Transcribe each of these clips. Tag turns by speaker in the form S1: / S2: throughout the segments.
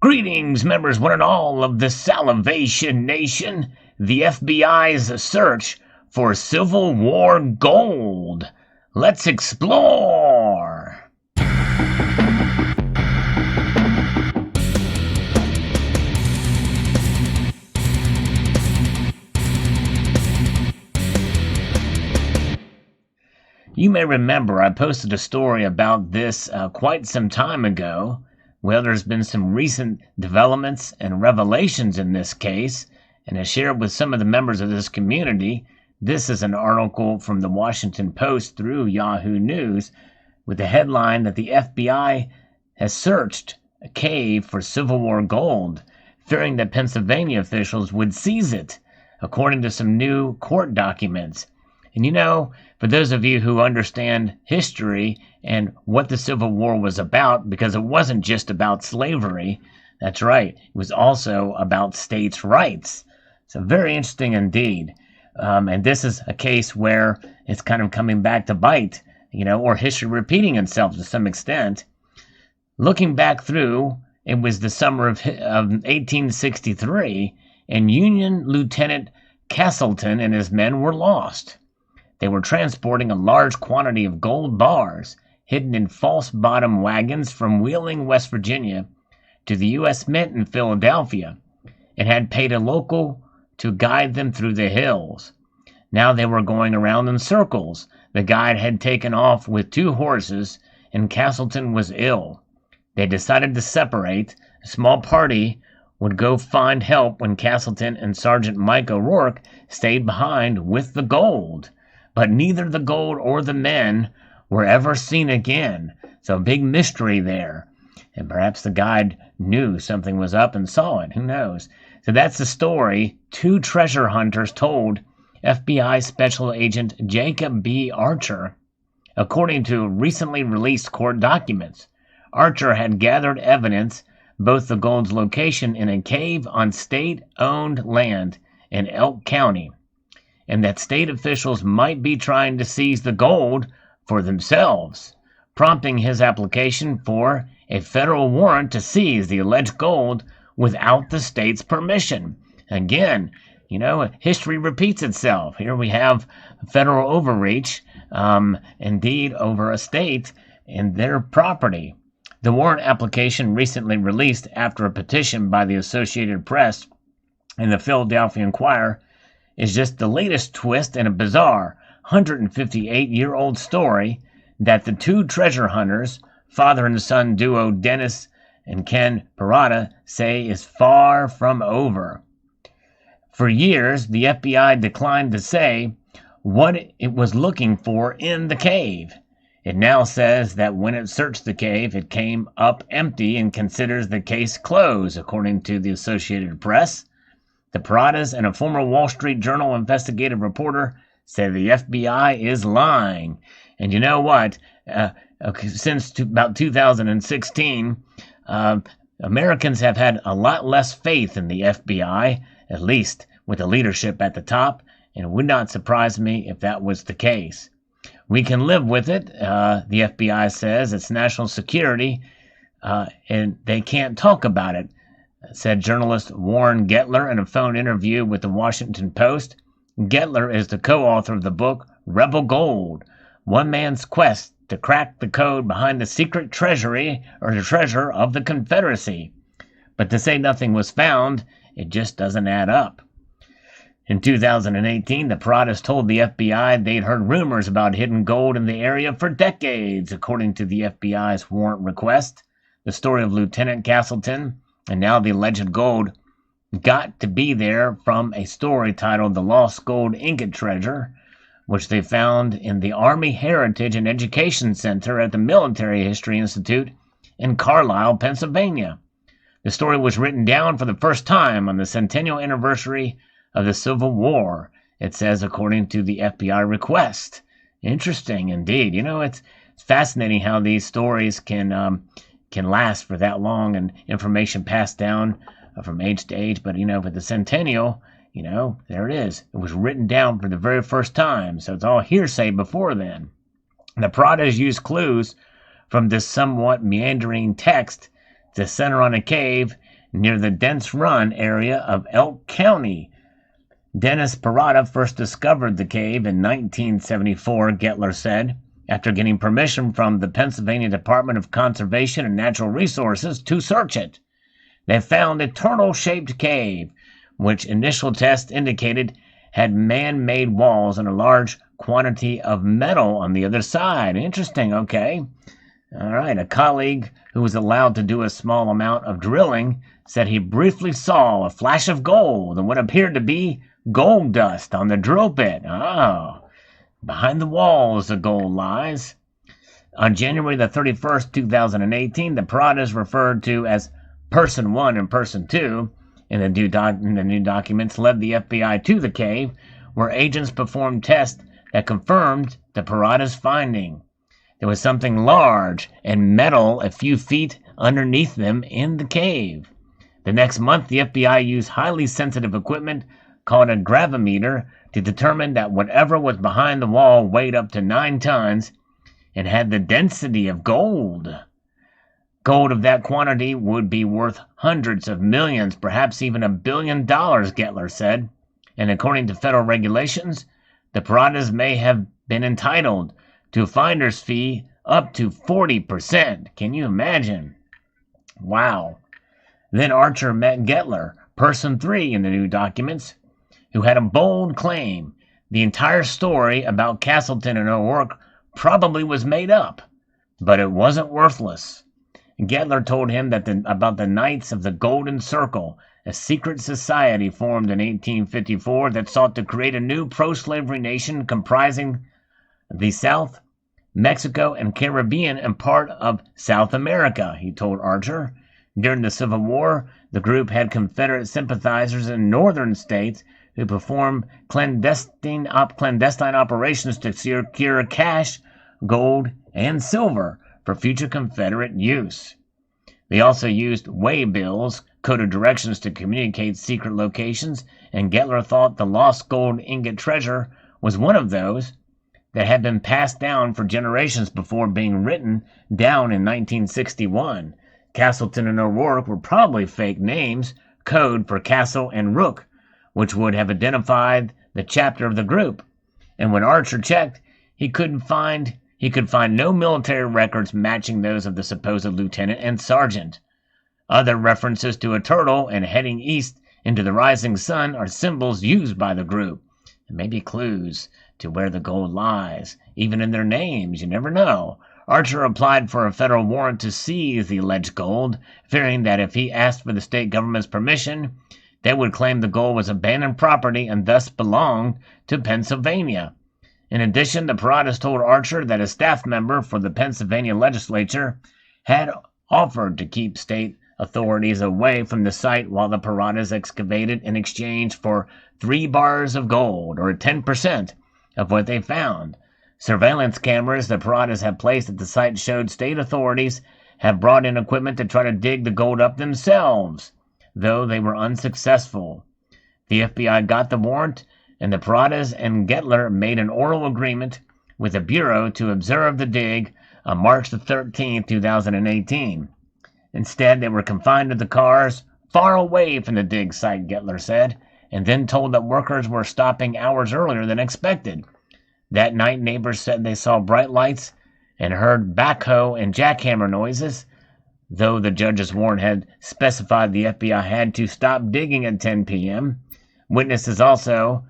S1: Greetings, members one and all of the Salivation Nation. The FBI's search for Civil War gold. Let's explore. You may remember I posted a story about this quite some time ago. Well, there's been some recent developments and revelations in this case, and I shared with some of the members of this community. This is an article from the Washington Post through Yahoo News with the headline that the FBI has searched a cave for Civil War gold, fearing that Pennsylvania officials would seize it, according to some new court documents. And you know, for those of you who understand history and what the Civil War was about, because it wasn't just about slavery, that's right, it was also about states' rights. So very interesting indeed. And this is a case where it's kind of coming back to bite, or history repeating itself to some extent. Looking back through, it was the summer of 1863, and Union Lieutenant Castleton and his men were lost. They were transporting a large quantity of gold bars hidden in false bottom wagons from Wheeling, West Virginia, to the U.S. Mint in Philadelphia, and had paid a local to guide them through the hills. Now they were going around in circles. The guide had taken off with 2 horses, and Castleton was ill. They decided to separate. A small party would go find help when Castleton and Sergeant Mike O'Rourke stayed behind with the gold. But neither the gold or the men were ever seen again. So a big mystery there. And perhaps the guide knew something was up and saw it. Who knows? So that's the story 2 treasure hunters told FBI Special Agent Jacob B. Archer, according to recently released court documents. Archer had gathered evidence, both the gold's location in a cave on state-owned land in Elk County, and that state officials might be trying to seize the gold for themselves, prompting his application for a federal warrant to seize the alleged gold without the state's permission. Again, history repeats itself. Here we have federal overreach, indeed, over a state and their property. The warrant application recently released after a petition by the Associated Press and the Philadelphia Inquirer is just the latest twist in a bizarre 158-year-old story that the 2 treasure hunters, father and son duo Dennis and Ken Parada, say is far from over. For years, the FBI declined to say what it was looking for in the cave. It now says that when it searched the cave, it came up empty and considers the case closed, according to the Associated Press. The Paradas and a former Wall Street Journal investigative reporter say the FBI is lying. And you know what? Since about 2016, Americans have had a lot less faith in the FBI, at least with the leadership at the top, and it would not surprise me if that was the case. We can live with it, the FBI says. It's national security, and they can't talk about it, said journalist Warren Gettler in a phone interview with the Washington Post. Gettler is the co-author of the book Rebel Gold, One Man's Quest to Crack the Code Behind the Secret Treasury or the Treasure of the Confederacy. But to say nothing was found, it just doesn't add up. In 2018, the Paradas told the FBI they'd heard rumors about hidden gold in the area for decades, according to the FBI's warrant request. The story of Lieutenant Castleton and now the alleged gold got to be there from a story titled The Lost Gold Ingot Treasure, which they found in the Army Heritage and Education Center at the Military History Institute in Carlisle, Pennsylvania. The story was written down for the first time on the centennial anniversary of the Civil War, it says, according to the FBI request. Interesting indeed. It's fascinating how these stories can last for that long and information passed down from age to age. But, with the centennial, there it is. It was written down for the very first time. So it's all hearsay before then. The Paradas used clues from this somewhat meandering text to center on a cave near the Dense Run area of Elk County. Dennis Parada first discovered the cave in 1974, Gettler said, after getting permission from the Pennsylvania Department of Conservation and Natural Resources to search it. They found a turtle-shaped cave, which initial tests indicated had man-made walls and a large quantity of metal on the other side. Interesting, okay. All right, a colleague who was allowed to do a small amount of drilling said he briefly saw a flash of gold and what appeared to be gold dust on the drill bit. Oh, behind the walls the gold lies. On January the 31st, 2018, the Paradas referred to as Person 1 and Person 2 in the new documents led the FBI to the cave, where agents performed tests that confirmed the Paradas' finding. There was something large and metal a few feet underneath them in the cave. The next month, the FBI used highly sensitive equipment called a gravimeter to determine that whatever was behind the wall weighed up to 9 tons and had the density of gold. Gold of that quantity would be worth hundreds of millions, perhaps even $1 billion, Gettler said. And according to federal regulations, the Paradas may have been entitled to a finder's fee up to 40%. Can you imagine? Wow. Then Archer met Gettler, Person 3 in the new documents, who had a bold claim. The entire story about Castleton and O'Rourke probably was made up, but it wasn't worthless. Gettler told him that about the Knights of the Golden Circle, a secret society formed in 1854 that sought to create a new pro-slavery nation comprising the South, Mexico, and Caribbean and part of South America, he told Archer. During the Civil War, the group had Confederate sympathizers in northern states who performed clandestine operations to secure cash, gold, and silver for future Confederate use. They also used waybills, coded directions to communicate secret locations, and Gettler thought the lost gold ingot treasure was one of those that had been passed down for generations before being written down in 1961. Castleton and O'Rourke were probably fake names, code for Castle and Rook, which would have identified the chapter of the group. And when Archer checked, he could find no military records matching those of the supposed lieutenant and sergeant. Other references to a turtle and heading east into the rising sun are symbols used by the group, and maybe clues to where the gold lies, even in their names. You never know. Archer applied for a federal warrant to seize the alleged gold, fearing that if he asked for the state government's permission, they would claim the gold was abandoned property and thus belonged to Pennsylvania. In addition, the Paradas told Archer that a staff member for the Pennsylvania legislature had offered to keep state authorities away from the site while the Paradas excavated in exchange for 3 bars of gold, or 10% of what they found. Surveillance cameras the Paradas have placed at the site showed state authorities have brought in equipment to try to dig the gold up themselves, though they were unsuccessful. The FBI got the warrant, and the Paradas and Gettler made an oral agreement with the Bureau to observe the dig on March 13, 2018. Instead, they were confined to the cars far away from the dig site, Gettler said, and then told that workers were stopping hours earlier than expected. That night, neighbors said they saw bright lights and heard backhoe and jackhammer noises, though the judge's warrant had specified the FBI had to stop digging at 10 p.m. Witnesses also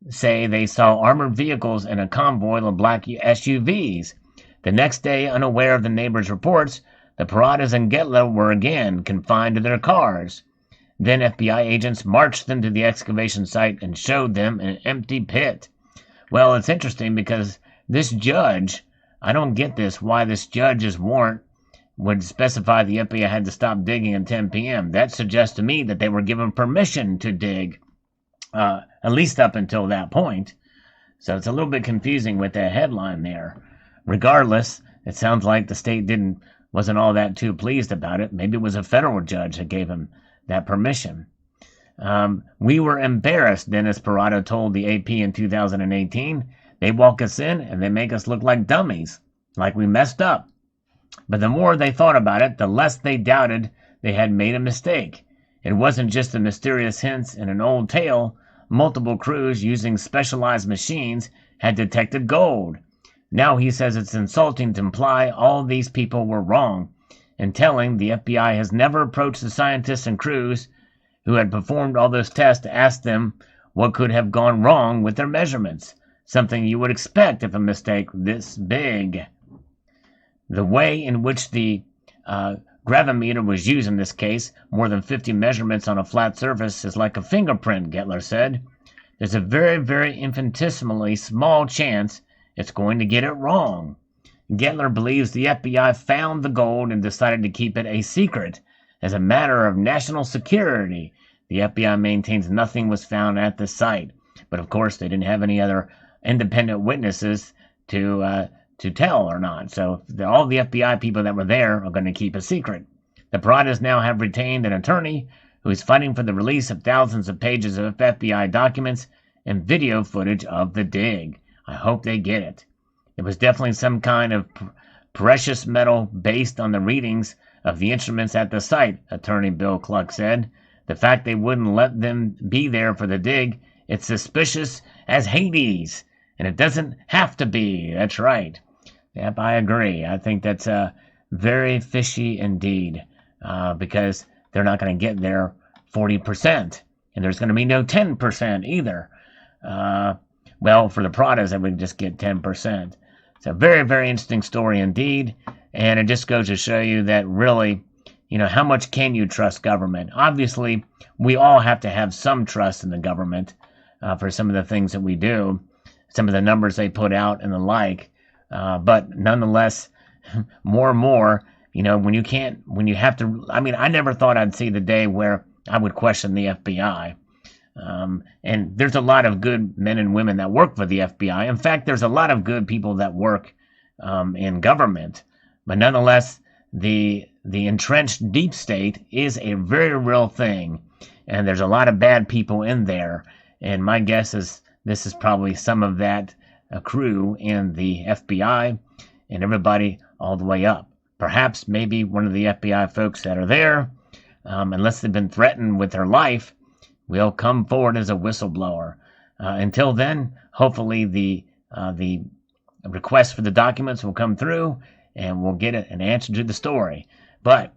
S1: say they saw armored vehicles and a convoy of black SUVs. The next day, unaware of the neighbors' reports, the Paradas and Gettler were again confined to their cars. Then FBI agents marched them to the excavation site and showed them an empty pit. Well, it's interesting because this judge, I don't get this, why this judge's warrant would specify the FBI had to stop digging at 10 p.m. That suggests to me that they were given permission to dig, at least up until that point. So it's a little bit confusing with that headline there. Regardless, it sounds like the state wasn't all that too pleased about it. Maybe it was a federal judge that gave him that permission. We were embarrassed, Dennis Parada told the AP in 2018. They walk us in and they make us look like dummies, like we messed up. But the more they thought about it, the less they doubted they had made a mistake. It wasn't just the mysterious hints in an old tale. Multiple crews using specialized machines had detected gold. Now he says it's insulting to imply all these people were wrong, and telling the FBI has never approached the scientists and crews who had performed all those tests to ask them what could have gone wrong with their measurements, something you would expect if a mistake this big. The way in which the gravimeter was used in this case, more than 50 measurements on a flat surface, is like a fingerprint, Gettler said. There's a very, very infinitesimally small chance it's going to get it wrong. Gettler believes the FBI found the gold and decided to keep it a secret as a matter of national security. The FBI maintains nothing was found at the site, but of course they didn't have any other independent witnesses to tell or not. So all the FBI people that were there are going to keep a secret. The Paradas now have retained an attorney who is fighting for the release of thousands of pages of FBI documents and video footage of the dig. I hope they get it. It was definitely some kind of precious metal based on the readings of the instruments at the site, Attorney Bill Cluck said. The fact they wouldn't let them be there for the dig, it's suspicious as Hades, and it doesn't have to be. That's right. Yep, I agree. I think that's very fishy indeed, because they're not going to get their 40%, and there's going to be no 10% either. Well, for the Paradas, they would just get 10%. It's a very, very interesting story indeed, and it just goes to show you that really, how much can you trust government? Obviously, we all have to have some trust in the government for some of the things that we do, some of the numbers they put out and the like. But nonetheless, more and more, when you have to, I never thought I'd see the day where I would question the FBI. And there's a lot of good men and women that work for the FBI. In fact, there's a lot of good people that work in government. But nonetheless, the entrenched deep state is a very real thing. And there's a lot of bad people in there. And my guess is this is probably some of that crew in the FBI and everybody all the way up. Perhaps maybe one of the FBI folks that are there, unless they've been threatened with their life, will come forward as a whistleblower. Until then, hopefully the request for the documents will come through and we'll get an answer to the story. But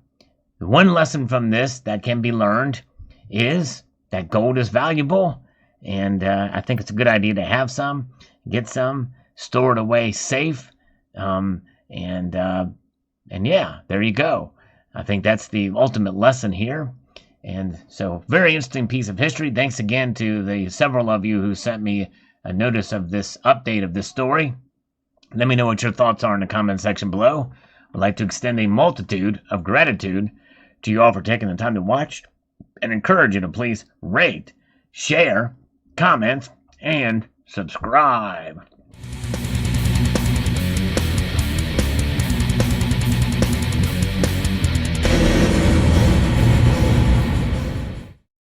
S1: the one lesson from this that can be learned is that gold is valuable, and I think it's a good idea to have some, get some, store it away safe, and yeah, there you go. I think that's the ultimate lesson here. And so, very interesting piece of history. Thanks again to the several of you who sent me a notice of this update of this story. Let me know what your thoughts are in the comment section below. I'd like to extend a multitude of gratitude to you all for taking the time to watch, and encourage you to please rate, share, comment, and subscribe.